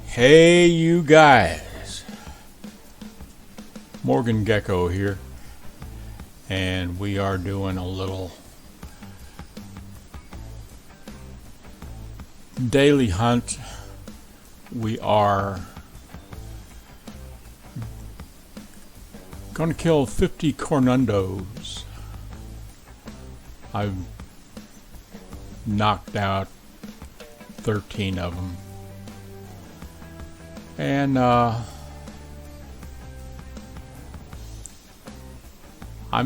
Hey you guys, Morgan Gecko here, and we are doing a little daily hunt. We are going to kill 50 Cornundos. I've knocked out 13 of them. And I'm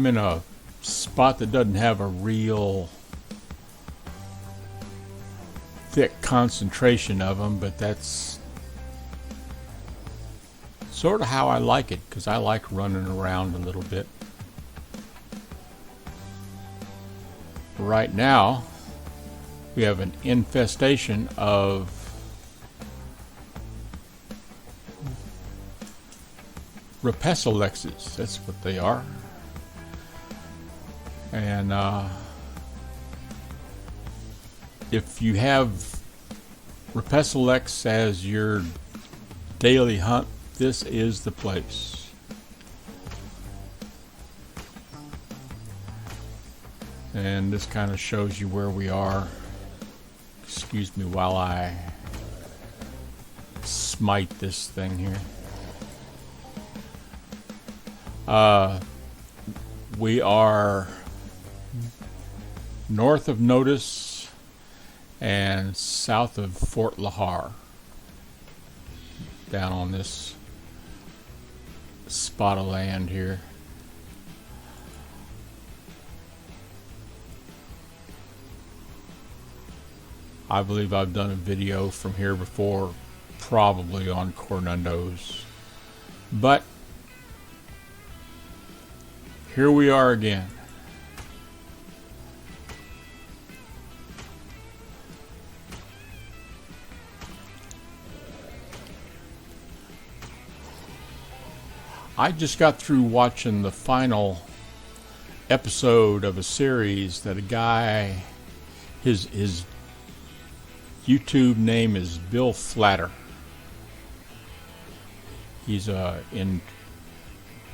in a spot that doesn't have a real thick concentration of them, but that's sort of how I like it, because I like running around a little bit. Right now, we have an infestation of Repeselexes. That's what they are. And if you have Repeselex as your daily hunt, this is the place. And this kind of shows you where we are. Excuse me while I smite this thing here. We are north of Notice and south of Fort Lahar, down on this spot of land here. I believe I've done a video from here before, probably on Cornundos, but here we are again. I just got through watching the final episode of a series that a guy, his YouTube name is Bill Flatter. He's in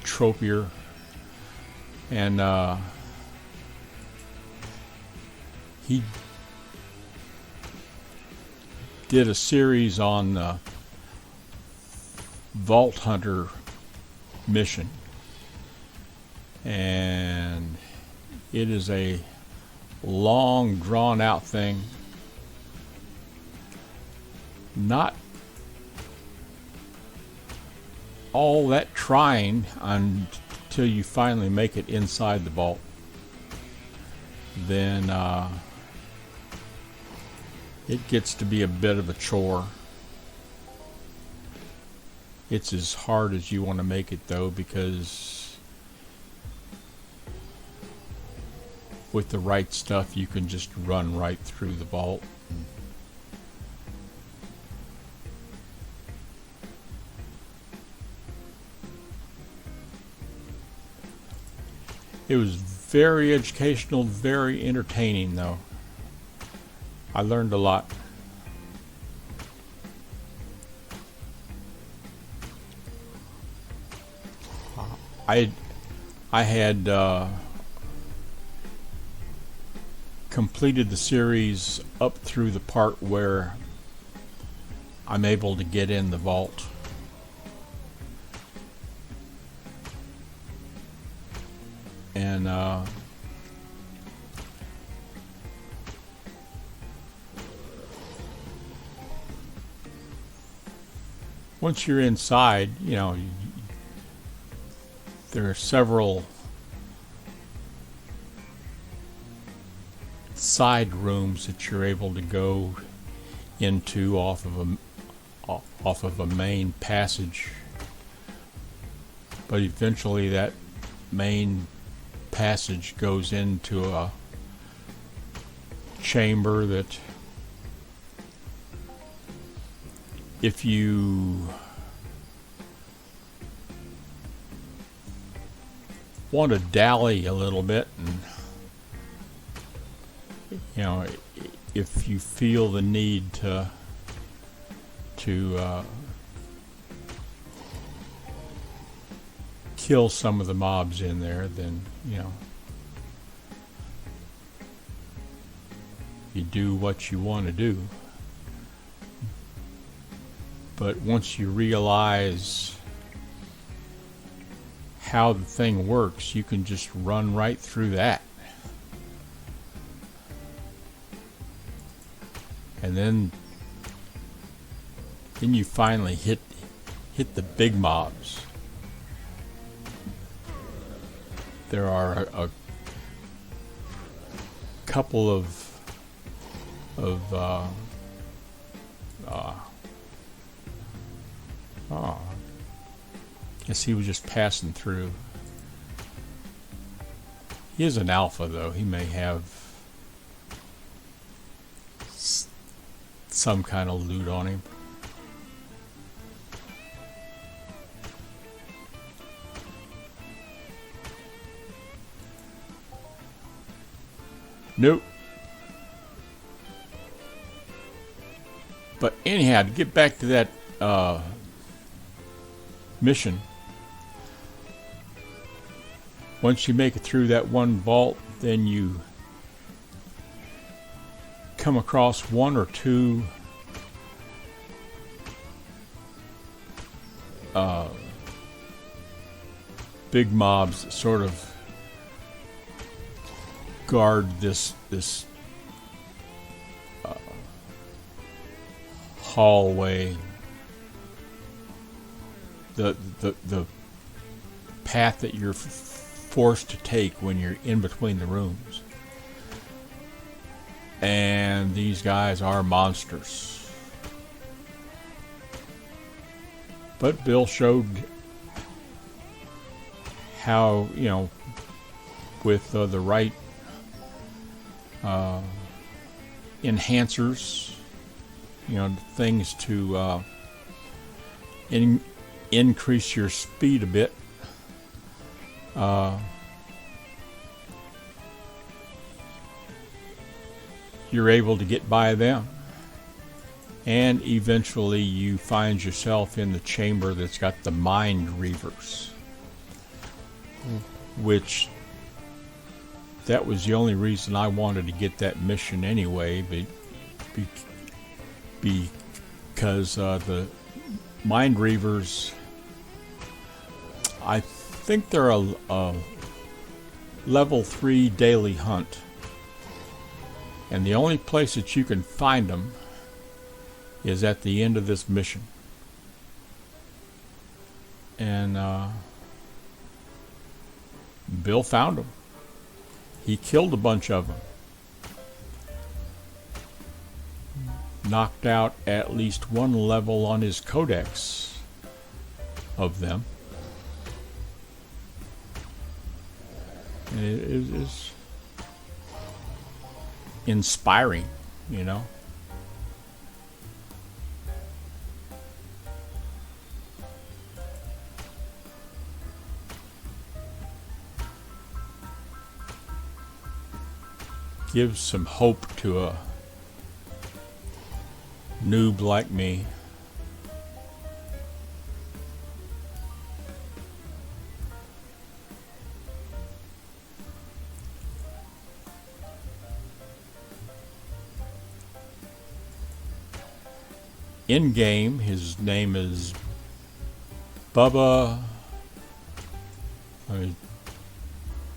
Entropia. And he did a series on the Vault Hunter mission, and it is a long, drawn-out thing. Not all that trying until you finally make it inside the vault. Then it gets to be a bit of a chore. It's as hard as you want to make it, though, because with the right stuff you can just run right through the vault. It was very educational, very entertaining, though. I learned a lot. I had completed the series up through the part where I'm able to get in the vault. And once you're inside, you know, there are several side rooms that you're able to go into off of a main passage, but eventually that main passage goes into a chamber that, if you want to dally a little bit, and you know, if you feel the need to to kill some of the mobs in there, then, you know, you do what you want to do. But once you realize how the thing works, you can just run right through that. And then you finally hit the big mobs. There are a couple of guess he was just passing through. He is an alpha, though. He may have some kind of loot on him. Nope. But anyhow, to get back to that mission, once you make it through that one vault, then you come across one or two big mobs that sort of guard this hallway, the path that you're forced to take when you're in between the rooms. And these guys are monsters. But Bill showed how, you know, with the right enhancers, you know, things to increase your speed a bit, you're able to get by them. And eventually you find yourself in the chamber that's got the mind reavers, which that was the only reason I wanted to get that mission anyway, because the mind reavers, I think they're a level 3 daily hunt, and the only place that you can find them is at the end of this mission. And Bill found them. He killed a bunch of them, knocked out at least one level on his codex of them. And it is inspiring, you know. Gives some hope to a noob like me. In game, his name is Bubba. Let me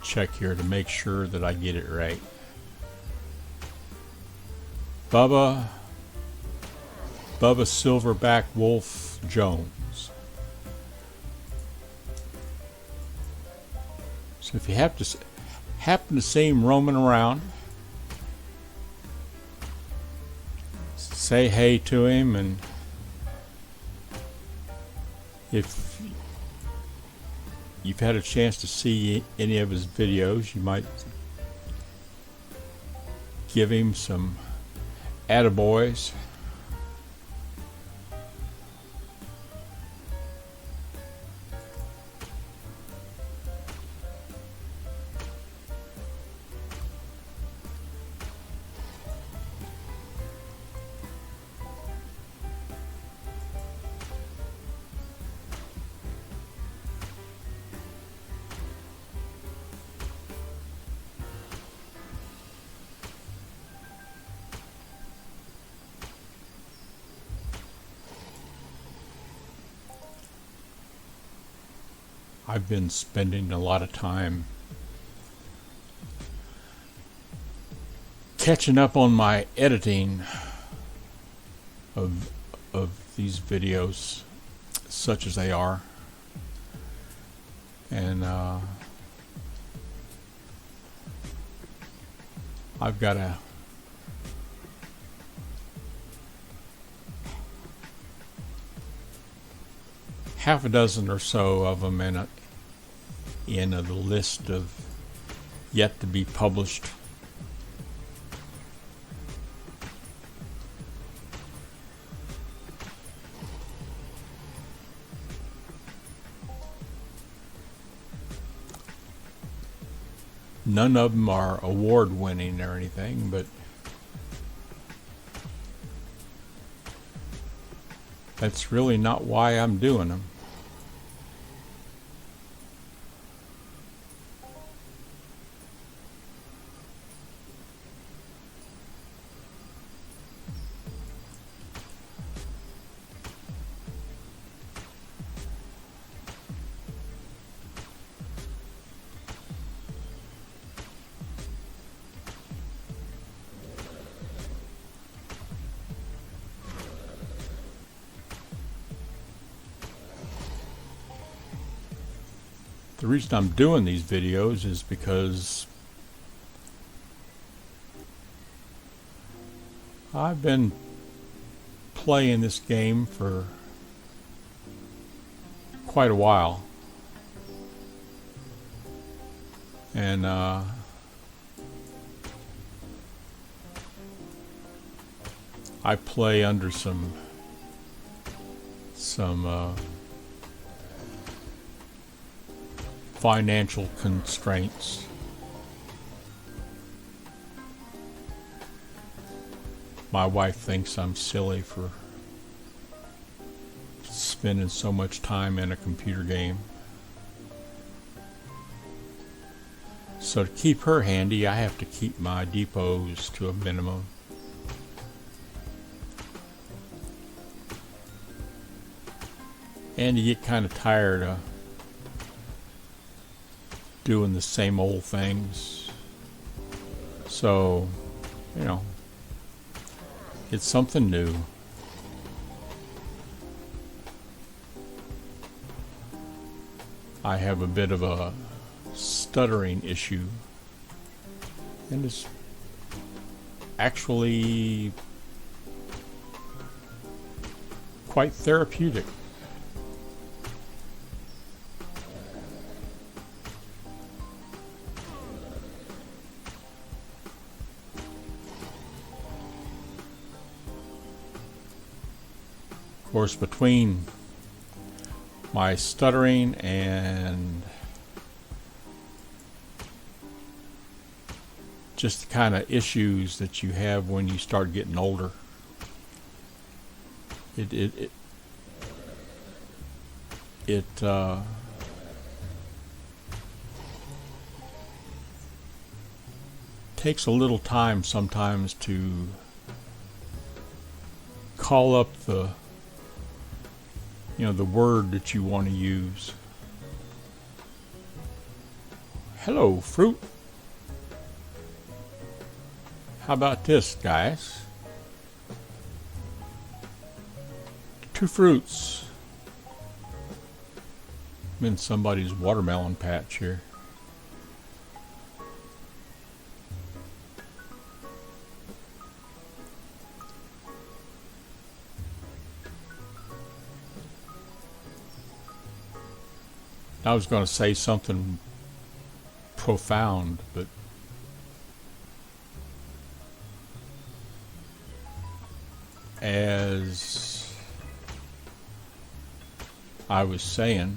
check here to make sure that I get it right. Bubba Silverback Wolf Jones. So if you happen to see him roaming around, say hey to him, and if you've had a chance to see any of his videos, you might give him some attaboys. I've been spending a lot of time catching up on my editing of these videos, such as they are, and I've got a half a dozen or so of them in the list of yet to be published. None of them are award-winning or anything, but that's really not why I'm doing them. The reason I'm doing these videos is because I've been playing this game for quite a while, and I play under some financial constraints. My wife thinks I'm silly for spending so much time in a computer game. So to keep her handy, I have to keep my depots to a minimum. And you get kind of tired of doing the same old things. So, you know, it's something new. I have a bit of a stuttering issue, and it's actually quite therapeutic. Of course, between my stuttering and just the kind of issues that you have when you start getting older, it takes a little time sometimes to call up the word that you want to use. Hello, fruit. How about this, guys? 2 fruits. I'm in somebody's watermelon patch here. I was going to say something profound, but as I was saying,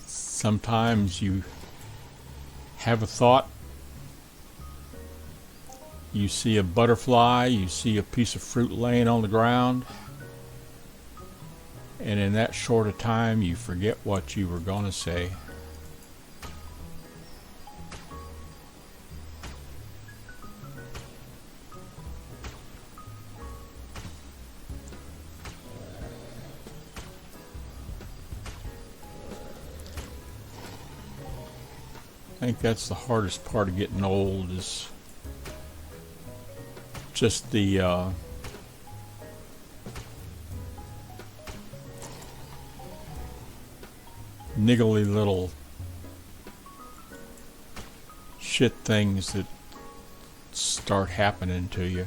sometimes you have a thought, you see a butterfly, you see a piece of fruit laying on the ground, and in that short a time you forget what you were going to say. think that's the hardest part of getting old, is just the niggly little shit things that start happening to you.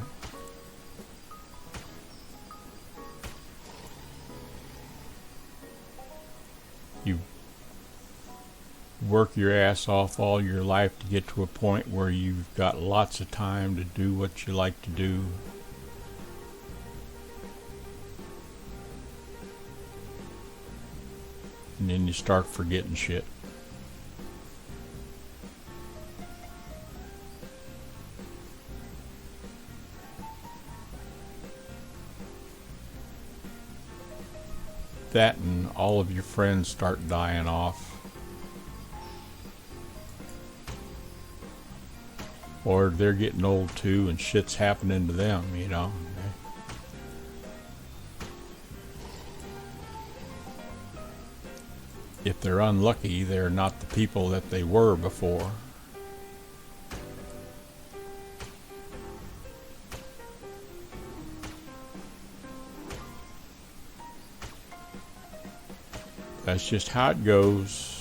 You work your ass off all your life to get to a point where you've got lots of time to do what you like to do. And then you start forgetting shit. That and all of your friends start dying off. Or they're getting old too and shit's happening to them, you know. If they're unlucky, they're not the people that they were before. That's just how it goes.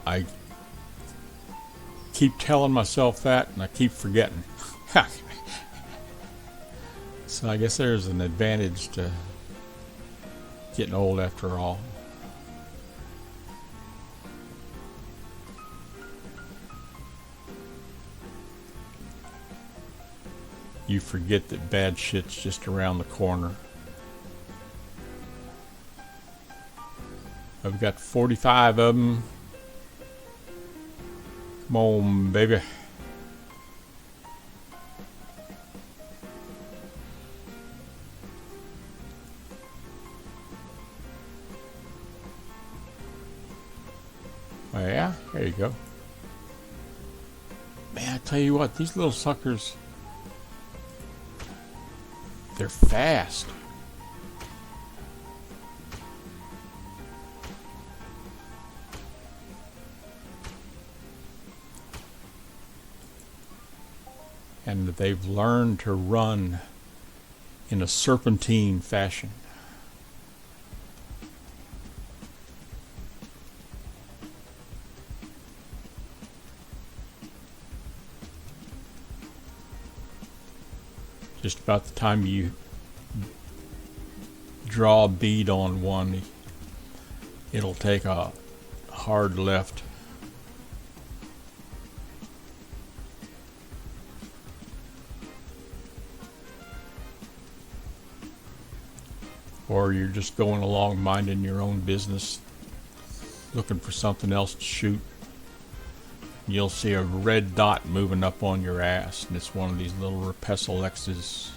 I keep telling myself that, and I keep forgetting. So I guess there's an advantage to getting old after all. You forget that bad shit's just around the corner. I've got 45 of them. Come on, baby. Oh yeah, there you go. Man, I tell you what, these little suckers, they're fast. And they've learned to run in a serpentine fashion. Just about the time you draw a bead on one, it'll take a hard left. Or you're just going along minding your own business, looking for something else to shoot. You'll see a red dot moving up on your ass, and it's one of these little Repeselexes.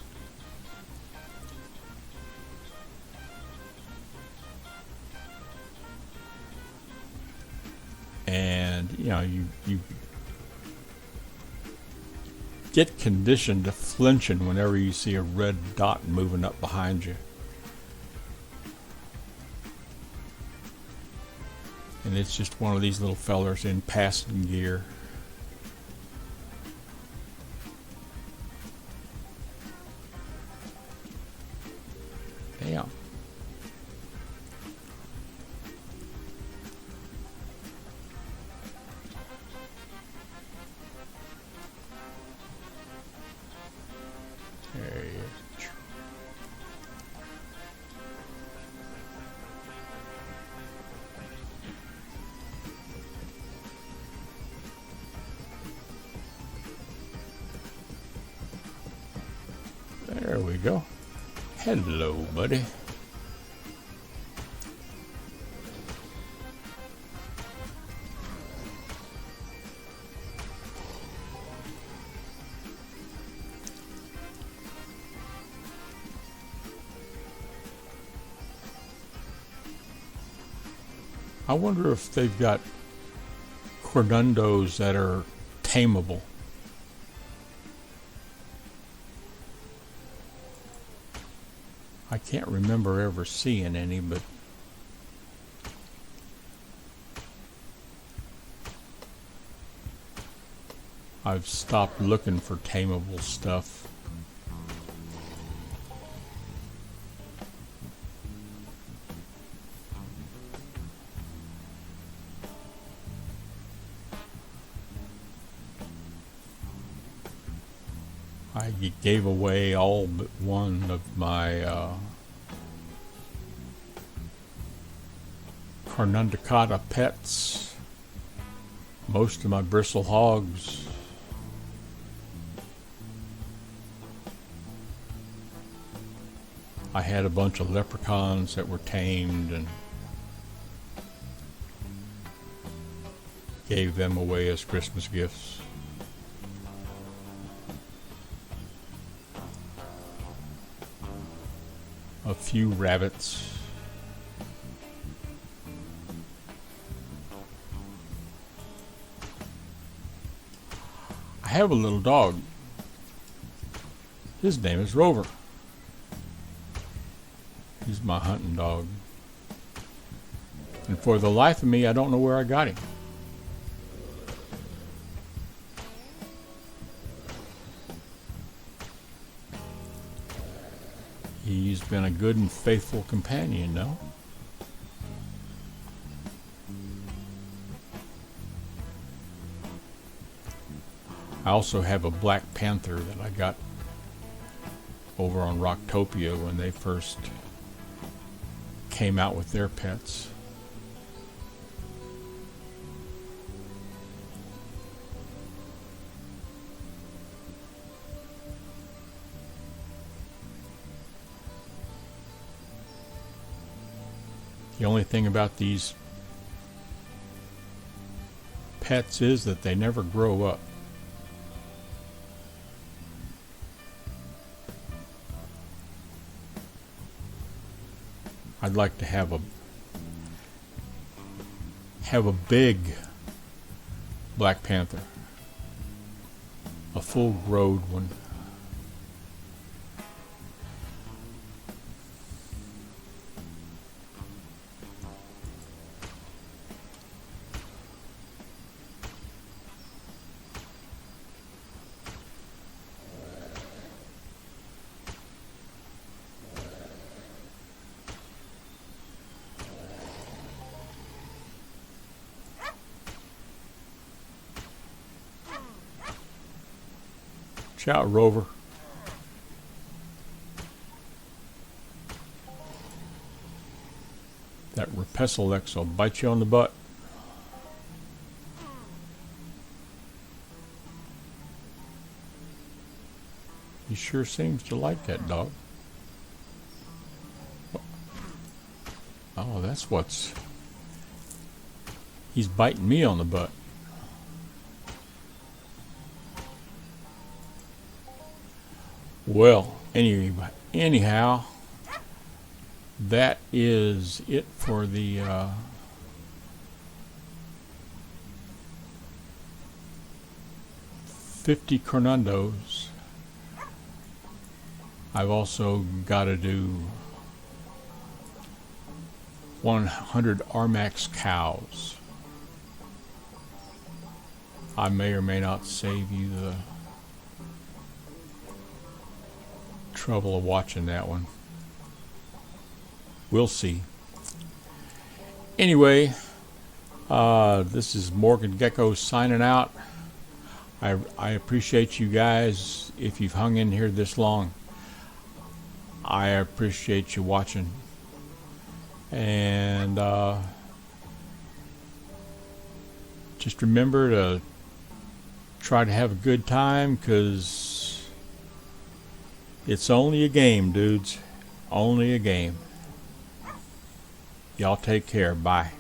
And you know, you get conditioned to flinching whenever you see a red dot moving up behind you. And it's just one of these little fellers in passing gear. Damn. There he is. There we go. Hello, buddy. I wonder if they've got Cornundos that are tameable. I can't remember ever seeing any, but I've stopped looking for tameable stuff. I gave away all but one of my Cornundo pets, most of my bristle hogs. I had a bunch of leprechauns that were tamed and gave them away as Christmas gifts. A few rabbits. I have a little dog. His name is Rover. He's my hunting dog. And for the life of me, I don't know where I got him. He's been a good and faithful companion, though. I also have a black panther that I got over on Entropia when they first came out with their pets. The only thing about these pets is that they never grow up. I'd like to have a big black panther, a full-grown one. Watch out, Rover. That Repeselex will bite you on the butt. He sure seems to like that dog. Oh, that's what's... He's biting me on the butt. Well, anyhow, that is it for the $50 Cornundos. I've also got to do 100 Armax cows. I may or may not save you the trouble of watching that one. We'll see. Anyway, this is Morgan Gecko signing out. I appreciate you guys if you've hung in here this long. I appreciate you watching. And just remember to try to have a good time, because it's only a game, dudes. Only a game. Y'all take care. Bye.